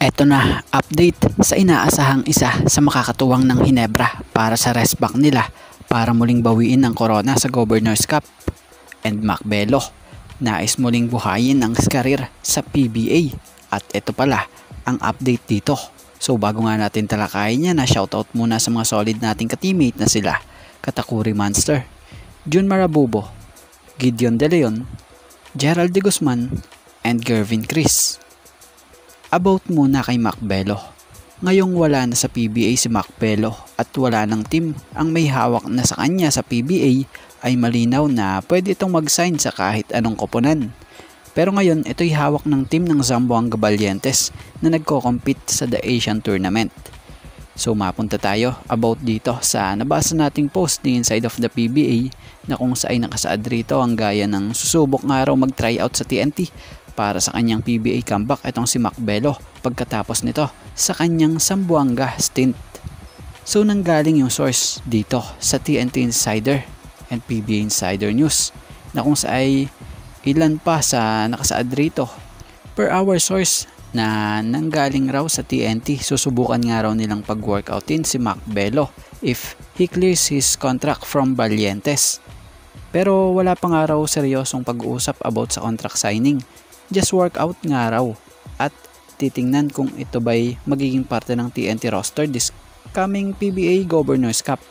Eto na, update sa inaasahang isa sa makakatuwang ng Hinebra para sa rest back nila para muling bawiin ang corona sa Governors Cup. And Macbelo, nais muling buhayin ang karir sa PBA. At eto pala ang update dito. So bago nga natin talakayin yan, shoutout muna sa mga solid nating ka-teammate na sila Katakuri Monster, Jun Marabubo, Gideon De Leon, Gerald De Guzman, and Gervin Chris. About muna kay Macbelo. Ngayong wala na sa PBA si Macbelo at wala ng team ang may hawak na sa kanya sa PBA, ay malinaw na pwede itong mag-sign sa kahit anong koponan. Pero ngayon ito'y hawak ng team ng Zamboanga Valientes na nagko-compete sa The Asian Tournament. So mapunta tayo about dito sa nabasa nating post ni Inside of the PBA na kung saan nakasaad rito ang gaya ng susubok nga raw mag-tryout sa TNT para sa kanyang PBA comeback itong si Macbelo pagkatapos nito sa kanyang Zamboanga stint. So nanggaling yung source dito sa TNT Insider and PBA Insider News na kung saan ilan pa sa nakasaad rito. Per our source na nanggaling raw sa TNT, susubukan nga raw nilang pag-workoutin si Macbelo if he clears his contract from Valientes. Pero wala pa nga raw seryosong pag-uusap about sa contract signing. Just workout nga raw at titingnan kung ito ba'y magiging parte ng TNT roster this coming PBA Governors Cup.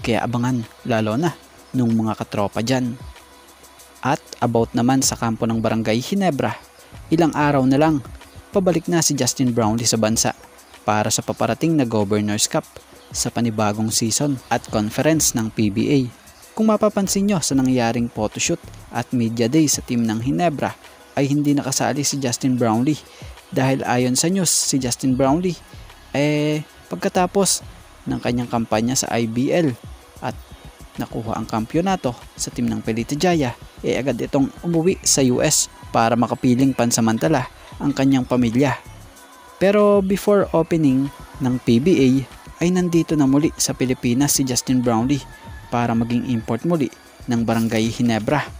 Kaya abangan lalo na nung mga katropa dyan. At about naman sa kampo ng Barangay Hinebra, ilang araw na lang pabalik na si Justin Brownlee sa bansa para sa paparating na Governors Cup sa panibagong season at conference ng PBA. Kung mapapansin nyo sa nangyaring photoshoot at media day sa team ng Hinebra, ay hindi nakasali si Justin Brownlee dahil ayon sa news si Justin Brownlee pagkatapos ng kanyang kampanya sa IBL at nakuha ang kampyonato sa team ng Pelita Jaya, agad itong umuwi sa US para makapiling pansamantala ang kanyang pamilya. Pero before opening ng PBA ay nandito na muli sa Pilipinas si Justin Brownlee para maging import muli ng Barangay Hinebra.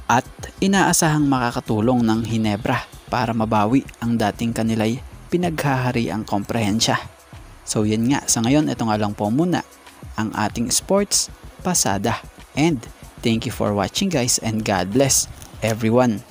At inaasahang makakatulong ng Hinebra para mabawi ang dating kanila'y pinaghahariang komprehensya. So yun nga, sa ngayon ito nga lang po muna ang ating sports pasada. And thank you for watching guys, and God bless everyone.